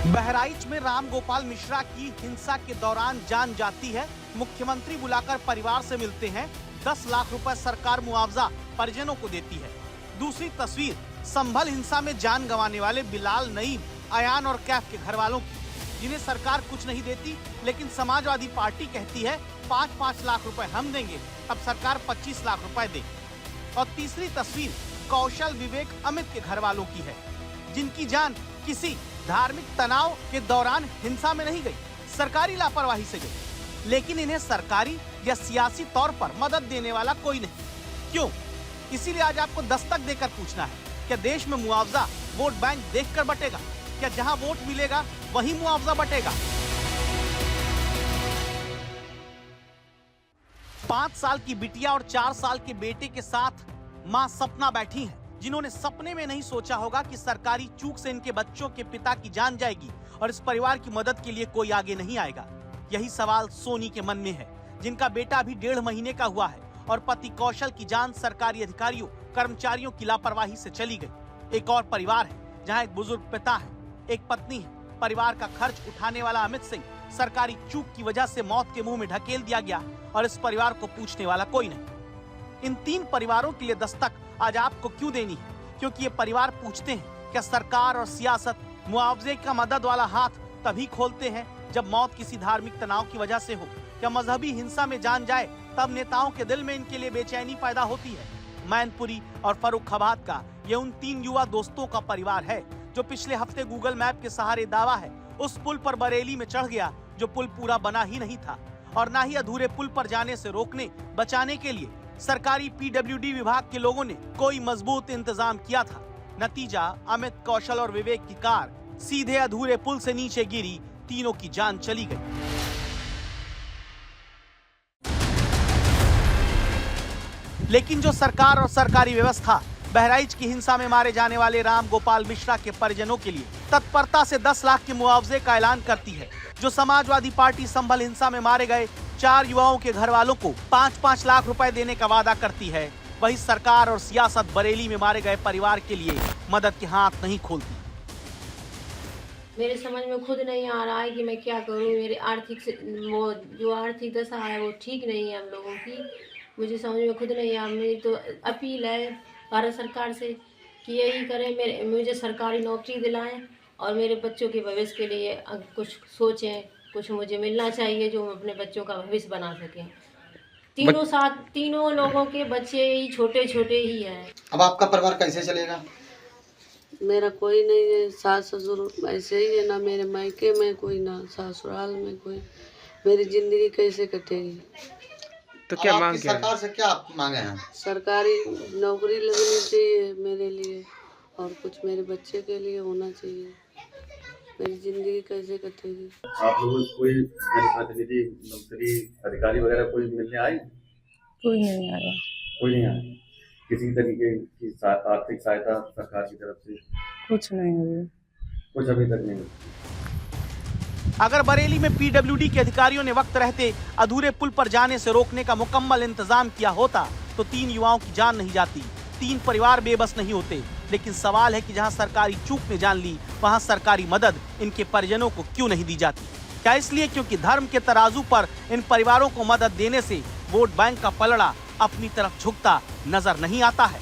बहराइच में राम गोपाल मिश्रा की हिंसा के दौरान जान जाती है। मुख्यमंत्री बुलाकर परिवार से मिलते हैं। 10 लाख रुपए सरकार मुआवजा परिजनों को देती है। दूसरी तस्वीर संभल हिंसा में जान गंवाने वाले बिलाल, नईम, अयान और कैफ के घर वालों की, जिन्हें सरकार कुछ नहीं देती, लेकिन समाजवादी पार्टी कहती है 5-5 लाख रुपए हम देंगे, अब सरकार 25 लाख रुपए दे। और तीसरी तस्वीर कौशल, विवेक, अमित के घर वालों की है, जिनकी जान किसी धार्मिक तनाव के दौरान हिंसा में नहीं गई, सरकारी लापरवाही से गई। लेकिन इन्हें सरकारी या सियासी तौर पर मदद देने वाला कोई नहीं। क्यों? इसीलिए आज आपको दस्तक देकर पूछना है, क्या देश में मुआवजा वोट बैंक देखकर बटेगा? क्या जहां वोट मिलेगा वहीं मुआवजा बटेगा? 5 साल की बिटिया और 4 साल के बेटे के साथ मां सपना बैठी है, जिन्होंने सपने में नहीं सोचा होगा कि सरकारी चूक से इनके बच्चों के पिता की जान जाएगी और इस परिवार की मदद के लिए कोई आगे नहीं आएगा। यही सवाल सोनी के मन में है, जिनका बेटा अभी 1.5 महीने का हुआ है और पति कौशल की जान सरकारी अधिकारियों, कर्मचारियों की लापरवाही से चली गई। एक और परिवार है जहां एक बुजुर्ग पिता है, एक पत्नी है। परिवार का खर्च उठाने वाला अमित सिंह सरकारी चूक की वजह से मौत के मुंह में ढकेल दिया गया और इस परिवार को पूछने वाला कोई नहीं। इन 3 परिवारों के लिए दस्तक आज आपको क्यों देनी है? क्योंकि ये परिवार पूछते हैं, क्या सरकार और सियासत मुआवजे का मदद वाला हाथ तभी खोलते हैं जब मौत किसी धार्मिक तनाव की वजह से हो? क्या मजहबी हिंसा में जान जाए तब नेताओं के दिल में इनके लिए बेचैनी पैदा होती है? मैनपुरी और फर्रुखाबाद का ये उन 3 युवा दोस्तों का परिवार है जो पिछले हफ्ते गूगल मैप के सहारे दावा है उस पुल पर बरेली में चढ़ गया, जो पुल पूरा बना ही नहीं था और ना ही अधूरे पुल पर जाने से रोकने बचाने के लिए सरकारी पीडब्ल्यूडी विभाग के लोगों ने कोई मजबूत इंतजाम किया था। नतीजा, अमित, कौशल और विवेक की कार सीधे अधूरे पुल से नीचे गिरी, तीनों की जान चली गई। लेकिन जो सरकार और सरकारी व्यवस्था बहराइच की हिंसा में मारे जाने वाले राम गोपाल मिश्रा के परिजनों के लिए तत्परता से 10 लाख के मुआवजे का ऐलान करती है, जो समाजवादी पार्टी संभल हिंसा में मारे गए 4 युवाओं के घर वालों को 5-5 लाख रुपए देने का वादा करती है, वही सरकार और सियासत बरेली में मारे गए परिवार के लिए मदद के हाथ नहीं खोलती। मेरे समझ में खुद नहीं आ रहा है कि मैं क्या करूं। मेरे आर्थिक दशा है वो ठीक नहीं है हम लोगों की। मुझे समझ में खुद नहीं आ रहा। मेरी तो अपील है भारत सरकार से कि यही करें, मुझे सरकारी नौकरी दिलाएं और मेरे बच्चों के भविष्य के लिए कुछ सोचें। कुछ मुझे मिलना चाहिए जो हम अपने बच्चों का भविष्य बना सकें। तीनों लोगों के बच्चे ही छोटे ही हैं। अब आपका परिवार कैसे चलेगा? मेरा कोई नहीं है, सास ससुर ऐसे ही है, ना मेरे मायके में कोई, ना ससुराल में कोई। मेरी जिंदगी कैसे कटेगी? तो क्या मांग है? सरकार से क्या मांगे हैं? सरकारी नौकरी लगनी चाहिए मेरे लिए और कुछ मेरे बच्चे के लिए होना चाहिए। मेरी जिंदगी कैसे कटेगी? आप लोगों को कोई जनप्रतिनिधि, मंत्री, अधिकारी वगैरह कोई मिलने आए? कोई नहीं आया। कोई नहीं आया? किसी तरीके की आर्थिक सहायता सरकार की तरफ से? कुछ नहीं हुआ। कुछ अभी तक नहीं। अगर बरेली में पीडब्ल्यूडी के अधिकारियों ने वक्त रहते अधूरे पुल पर जाने से रोकने का मुकम्मल इंतजाम किया होता तो 3 युवाओं की जान नहीं जाती, 3 परिवार बेबस नहीं होते। लेकिन सवाल है कि जहां सरकारी चूक ने जान ली, वहां सरकारी मदद इनके परिजनों को क्यों नहीं दी जाती? क्या इसलिए क्योंकि धर्म के तराजू पर इन परिवारों को मदद देने से वोट बैंक का पलड़ा अपनी तरफ झुकता नजर नहीं आता है?